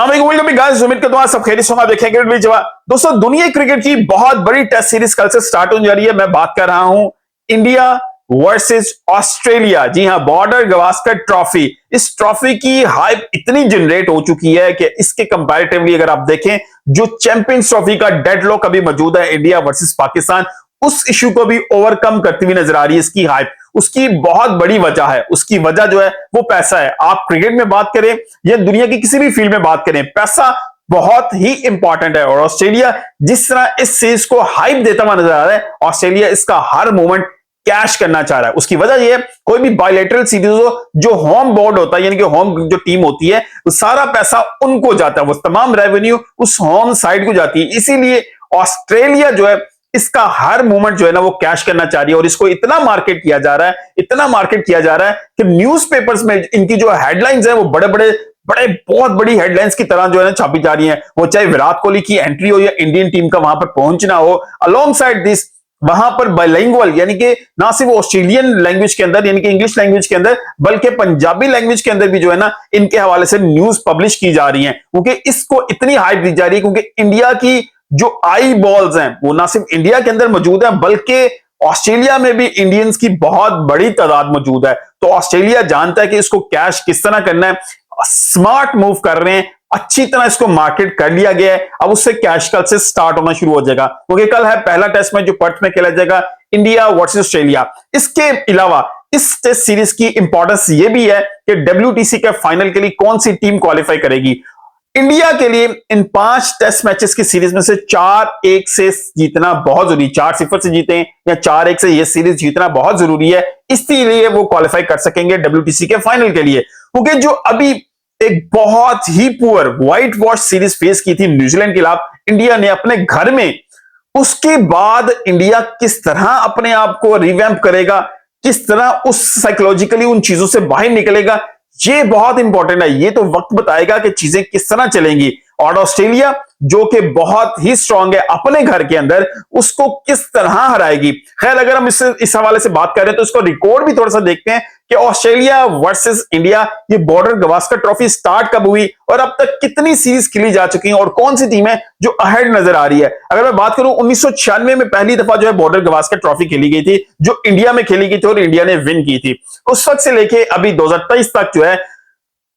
उम्मीद करता हूं सब खैरियत से होंगे। देखेंगे दोस्तों, दुनिया क्रिकेट की बहुत बड़ी टेस्ट सीरीज कल से स्टार्ट होने जा रही है। मैं बात कर रहा हूं इंडिया वर्सेस ऑस्ट्रेलिया। जी हां, बॉर्डर गवास्कर ट्रॉफी। इस ट्रॉफी की हाइप इतनी जनरेट हो चुकी है कि इसके कंपैरेटिवली अगर आप देखें, जो चैंपियंस ट्रॉफी का डेडलॉक अभी मौजूद है इंडिया वर्सेस पाकिस्तान, उस इश्यू को भी ओवरकम करती हुई नजर आ रही है इसकी हाइप। उसकी बहुत बड़ी वजह है, उसकी वजह जो है वो पैसा है। आप क्रिकेट में बात करें या दुनिया की किसी भी फील्ड में बात करें, पैसा बहुत ही इंपॉर्टेंट है। और ऑस्ट्रेलिया जिस तरह इस सीरीज को हाइप देता हुआ नजर आ रहा है, ऑस्ट्रेलिया इसका हर मोमेंट कैश करना चाह रहा है। उसकी वजह यह है, कोई भी बायलैटरल सीरीज हो, जो होम बोर्ड होता है यानी कि होम जो टीम होती है, वो सारा पैसा उनको जाता है, वो तमाम रेवेन्यू उस होम साइड को जाती है। इसीलिए ऑस्ट्रेलिया जो है इसका हर मोमेंट जो है ना वो कैश करना चाह रही है। और इसको इतना मार्केट किया जा रहा है, इतना मार्केट किया जा रहा है कि न्यूज़पेपर्स में इनकी जो हेडलाइंस है वो बड़े बड़े बहुत बड़ी हेडलाइंस की तरह जो है ना छापी जा रही है। वो चाहे विराट कोहली की एंट्री हो या इंडियन टीम का वहां पर पहुंचना हो। अलोंग साइड दिस, वहां पर बाइलिंगुअल यानी कि ना सिर्फ ऑस्ट्रेलियन लैंग्वेज के अंदर यानी कि इंग्लिश लैंग्वेज के अंदर, बल्कि पंजाबी लैंग्वेज के अंदर भी जो है ना इनके हवाले से न्यूज पब्लिश की जा रही है। क्योंकि इसको इतनी हाइप दी जा रही है क्योंकि इंडिया की जो आई बॉल्स हैं वो ना सिर्फ इंडिया के अंदर मौजूद है, बल्कि ऑस्ट्रेलिया में भी इंडियंस की बहुत बड़ी तादाद मौजूद है। तो ऑस्ट्रेलिया जानता है कि इसको कैश किस तरह करना है, स्मार्ट मूव कर रहे हैं, अच्छी तरह इसको मार्केट कर लिया गया है। अब उससे कैश कल से स्टार्ट होना शुरू हो जाएगा, क्योंकि कल है पहला टेस्ट मैच जो पर्थ में खेला जाएगा, इंडिया वर्सेस ऑस्ट्रेलिया। इसके अलावा इस टेस्ट सीरीज की इंपॉर्टेंस ये भी है कि डब्ल्यूटीसी के फाइनल के लिए कौन सी टीम क्वालिफाई करेगी। इंडिया के लिए इन 5 टेस्ट मैचेस की सीरीज में से 4-1 से जीतना बहुत जरूरी, 4-0 से जीते या 4-1 से ये सीरीज जीतना बहुत जरूरी है। इसलिए वो क्वालिफाई कर सकेंगे डब्ल्यूटीसी के फाइनल के लिए। क्योंकि जो अभी एक बहुत ही poor whitewash series face की थी न्यूजीलैंड के खिलाफ इंडिया ने अपने घर में, उसके बाद इंडिया किस तरह अपने आप को रिवैम्प करेगा, किस तरह उस साइकोलॉजिकली उन चीजों से बाहर निकलेगा, ये बहुत इंपॉर्टेंट है। ये तो वक्त बताएगा कि चीजें किस तरह चलेंगी। और ऑस्ट्रेलिया जो कि बहुत ही स्ट्रांग है अपने घर के अंदर, उसको किस तरह हराएगी। खैर, अगर हम इस हवाले से बात करें तो इसको रिकॉर्ड भी थोड़ा सा देखते हैं कि ऑस्ट्रेलिया वर्सेस इंडिया, ये बॉर्डर गवास्कर ट्रॉफी स्टार्ट कब हुई और अब तक कितनी सीरीज खेली जा चुकी हैं और कौन सी टीमें जो अहेड नजर आ रही है। अगर मैं बात करूं 1996 में पहली दफा जो है बॉर्डर गवास्कर ट्रॉफी खेली गई थी, जो इंडिया में खेली गई थी और इंडिया ने विन की थी। उस वक्त से लेके अभी 2023 तक जो है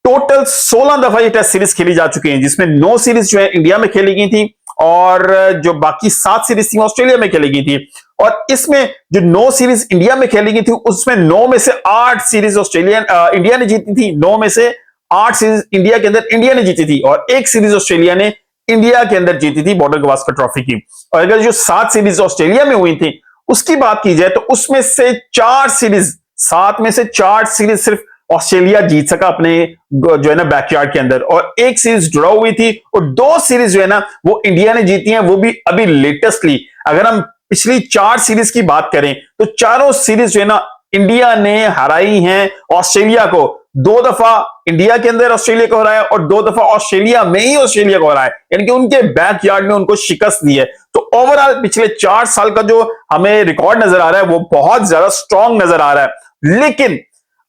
टोटल 16 दफा ये टेस्ट सीरीज खेली जा चुकी हैं, जिसमें 9 सीरीज जो है इंडिया में खेली गई थी और जो बाकी 7 सीरीज थी ऑस्ट्रेलिया में खेली गई थी। और इसमें जो 9 सीरीज इंडिया में खेली गई थी उसमें 9 में से 8 सीरीज इंडिया ने जीती थी। 9 में से 8 सीरीज इंडिया के अंदर इंडिया ने जीती थी और 1 सीरीज ऑस्ट्रेलिया ने इंडिया के अंदर जीती थी बॉर्डर गवास्कर ट्रॉफी की। और अगर जो 7 सीरीज ऑस्ट्रेलिया में हुई थी उसकी बात की जाए तो उसमें से 4 सीरीज, 7 में से 4 सीरीज सिर्फ ऑस्ट्रेलिया जीत सका अपने जो है ना बैकयार्ड के अंदर, और 1 सीरीज ड्रॉ हुई थी और 2 सीरीज जो है ना वो इंडिया ने जीती हैं, वो भी अभी लेटेस्टली। अगर हम पिछली 4 सीरीज की बात करें तो चारों सीरीज जो है ना इंडिया ने हराई हैं ऑस्ट्रेलिया को। 2 दफा इंडिया के अंदर ऑस्ट्रेलिया को हराया और 2 दफा ऑस्ट्रेलिया में ही ऑस्ट्रेलिया को हराया, यानी कि उनके बैकयार्ड में उनको शिकस्त दी है। तो ओवरऑल पिछले 4 साल का जो हमें रिकॉर्ड नजर आ रहा है वो बहुत ज्यादा स्ट्रांग नजर आ रहा है। लेकिन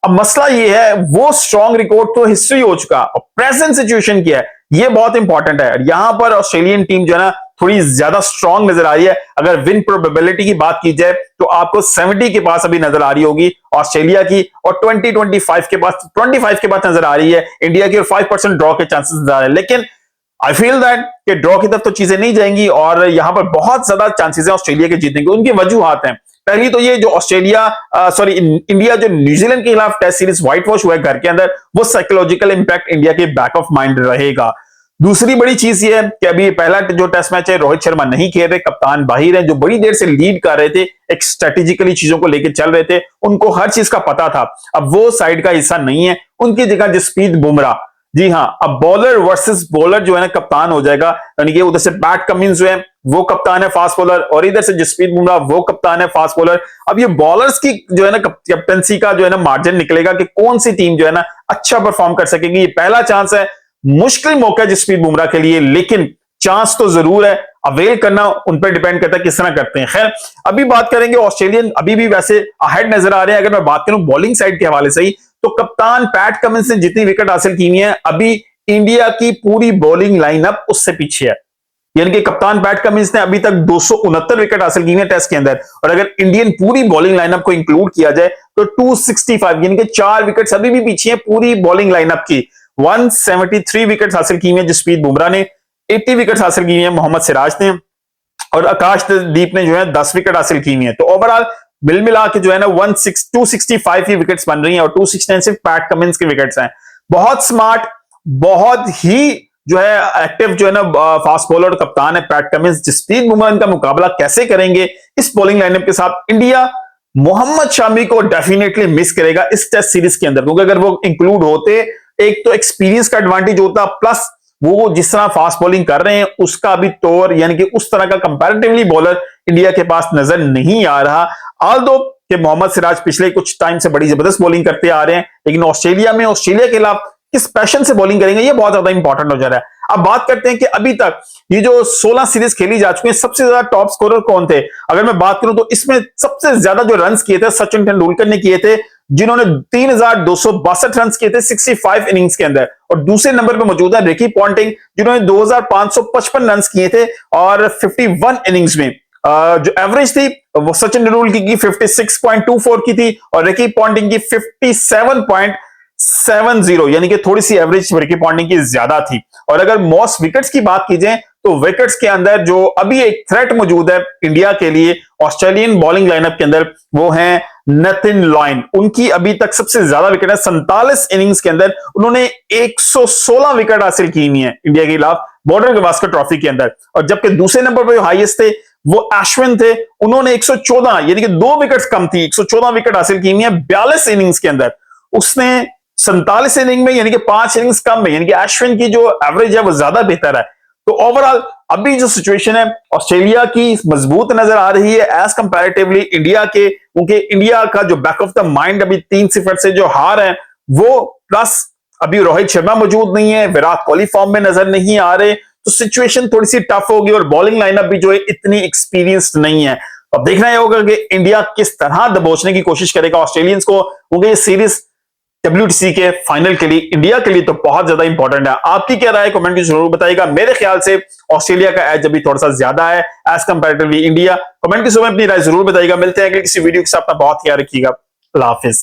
अब मसला ये है, वो स्ट्रॉन्ग रिकॉर्ड तो हिस्ट्री हो चुका और प्रेजेंट सिचुएशन क्या है ये बहुत इंपॉर्टेंट है। यहां पर ऑस्ट्रेलियन टीम जो है ना थोड़ी ज्यादा स्ट्रांग नजर आ रही है। अगर विन प्रोबेबिलिटी की बात की जाए तो आपको 70 के पास अभी नजर आ रही होगी ऑस्ट्रेलिया की, और 25 के पास नजर आ रही है इंडिया की, और 5% ड्रॉ के चांसेस नजर आ रहे हैं। लेकिन आई फील दैट कि ड्रॉ की तरफ तो चीजें नहीं जाएंगी और यहां पर बहुत ज्यादा चांसेस है ऑस्ट्रेलिया के जीतने के। उनकी वजूहात हैं, पहली तो ये जो इंडिया जो न्यूजीलैंड के खिलाफ टेस्ट सीरीज व्हाइट वॉश हुआ है घर के अंदर, वो साइकोलॉजिकल इंपैक्ट इंडिया के बैक ऑफ माइंड रहेगा। दूसरी बड़ी चीज ये है कि अभी पहला जो टेस्ट मैच है रोहित शर्मा नहीं खेल रहे, कप्तान बाहिर है, जो बड़ी देर से लीड कर रहे थे, एक स्ट्रेटेजिकली चीजों को लेकर चल रहे थे, उनको हर चीज का पता था। अब वो साइड का हिस्सा नहीं है, उनकी जगह जसप्रीत बुमराह, जी हां, अब बॉलर वर्सेस बॉलर जो है ना कप्तान हो जाएगा। यानी कि उधर से पैट कमिंस जो है वो कप्तान है फास्ट बॉलर, और इधर से जसप्रीत बुमराह वो कप्तान है फास्ट बॉलर। अब ये बॉलर्स की जो है ना कैप्टनसी का जो है ना मार्जिन निकलेगा कि कौन सी टीम जो है ना अच्छा परफॉर्म कर सकेगी। ये पहला चांस है, मुश्किल मौका है जसप्रीत बुमराह के लिए, लेकिन चांस तो जरूर है। अवेल करना उन पर डिपेंड करता है किस तरह करते हैं। खैर, अभी बात करेंगे ऑस्ट्रेलियन अभी भी वैसे अहेड नजर आ रहे हैं। अगर मैं बात करूं बॉलिंग साइड के हवाले से ही, तो कप्तान पैट कमिंस ने जितनी विकेट हासिल की है अभी इंडिया की पूरी बॉलिंग लाइनअप उससे पीछे है। यानी कि कप्तान पैट कमिंस ने अभी तक 269 विकेट हासिल की है टेस्ट के अंदर, और अगर इंडियन पूरी बॉलिंग लाइनअप को इंक्लूड किया जाए तो 265, यानी कि 4 विकेट अभी भी पीछे है पूरी बॉलिंग लाइनअप की। 173 विकेट हासिल की है जसप्रीत बुमराह ने, 80 विकेट हासिल की है मोहम्मद सिराज ने, और आकाशदीप ने जो है 10 विकेट हासिल की है। तो ओवरऑल मिल मिला के जो है ना 265 ही विकेट्स बन रही हैं, और 269 सिर्फ पैट कमिंस के विकेट्स हैं। बहुत स्मार्ट, बहुत ही जो है एक्टिव जो है ना फास्ट बॉलर और कप्तान है पैट कमिंस। जसप्रीत बुमराह इनका मुकाबला कैसे करेंगे इस बॉलिंग लाइनअप के साथ? इंडिया मोहम्मद शामी को डेफिनेटली मिस करेगा इस टेस्ट सीरीज के अंदर, क्योंकि अगर वो इंक्लूड होते, एक तो एक्सपीरियंस का एडवांटेज होता, प्लस वो जिस तरह फास्ट बॉलिंग कर रहे हैं उसका अभी तौर, यानी कि उस तरह का कंपैरेटिवली बॉलर इंडिया के पास नजर नहीं आ रहा। आल्दो कि मोहम्मद सिराज पिछले कुछ टाइम से बड़ी जबरदस्त बॉलिंग करते आ रहे हैं, लेकिन ऑस्ट्रेलिया के खिलाफ किस पैशन से बॉलिंग करेंगे ये बहुत ज्यादा इंपॉर्टेंट हो जा रहा है। अब बात करते हैं कि अभी तक ये जो 16 सीरीज खेली जा चुकी है, सबसे ज्यादा टॉप स्कोरर कौन थे? अगर मैं बात करूं तो इसमें सबसे ज्यादा जो रन्स किए थे सचिन तेंदुलकर ने किए थे, जिन्होंने 3262 रन किए थे 65 इनिंग्स के अंदर। और दूसरे नंबर पर मौजूद है रिकी पॉन्टिंग, जिन्होंने 2555 रन किए थे और 51 इनिंग्स में। जो एवरेज थी वो सचिन तेंदुलकर की 56.24 की थी और रिकी पॉन्टिंग की 57.70, यानी कि थोड़ी सी एवरेज रिकी पॉन्टिंग की ज्यादा थी। और अगर मोस्ट विकेट्स की बात की जाए तो विकेट्स के अंदर जो अभी एक थ्रेट मौजूद है इंडिया के लिए ऑस्ट्रेलियन बॉलिंग लाइनअप के अंदर, वो है नथिन लॉयन। उनकी अभी तक सबसे ज्यादा विकेट है, 47 इनिंग्स के अंदर उन्होंने 116 विकेट हासिल की हुई है इंडिया के खिलाफ बॉर्डर गवास्कर ट्रॉफी के अंदर। और जबकि दूसरे नंबर पर हाईएस्ट थे वो अश्विन थे, उन्होंने 114, यानी कि 2 विकेट्स कम थी, 114 विकेट हासिल की हुई है 42 इनिंग्स के अंदर। उसने 47 इनिंग में, यानी कि 5 इनिंग्स कम में, यानी कि अश्विन की जो एवरेज है वो ज्यादा बेहतर है। तो ओवरऑल अभी जो सिचुएशन है ऑस्ट्रेलिया की मजबूत नजर आ रही है एज कंपैरेटिवली इंडिया के, क्योंकि इंडिया का जो बैक ऑफ द माइंड अभी 3-0 से जो हार है वो, प्लस अभी रोहित शर्मा मौजूद नहीं है, विराट कोहली फॉर्म में नजर नहीं आ रहे, तो सिचुएशन थोड़ी सी टफ होगी और बॉलिंग लाइनअप भी जो है इतनी एक्सपीरियंस्ड नहीं है। अब देखना यह होगा कि इंडिया किस तरह दबोचने की कोशिश करेगा ऑस्ट्रेलियंस को, क्योंकि ये सीरीज WTC के फाइनल के लिए इंडिया के लिए तो बहुत ज्यादा इंपॉर्टेंट है। आपकी क्या राय कमेंट में जरूर बताइएगा। मेरे ख्याल से ऑस्ट्रेलिया का एज अभी थोड़ा सा ज्यादा है एज कंपैरेटिवली इंडिया। कमेंट के समय अपनी राय जरूर बताइएगा। मिलते हैं अगले किसी वीडियो के साथ, अपना बहुत ख्याल रखिएगा। अल्लाह हाफिज।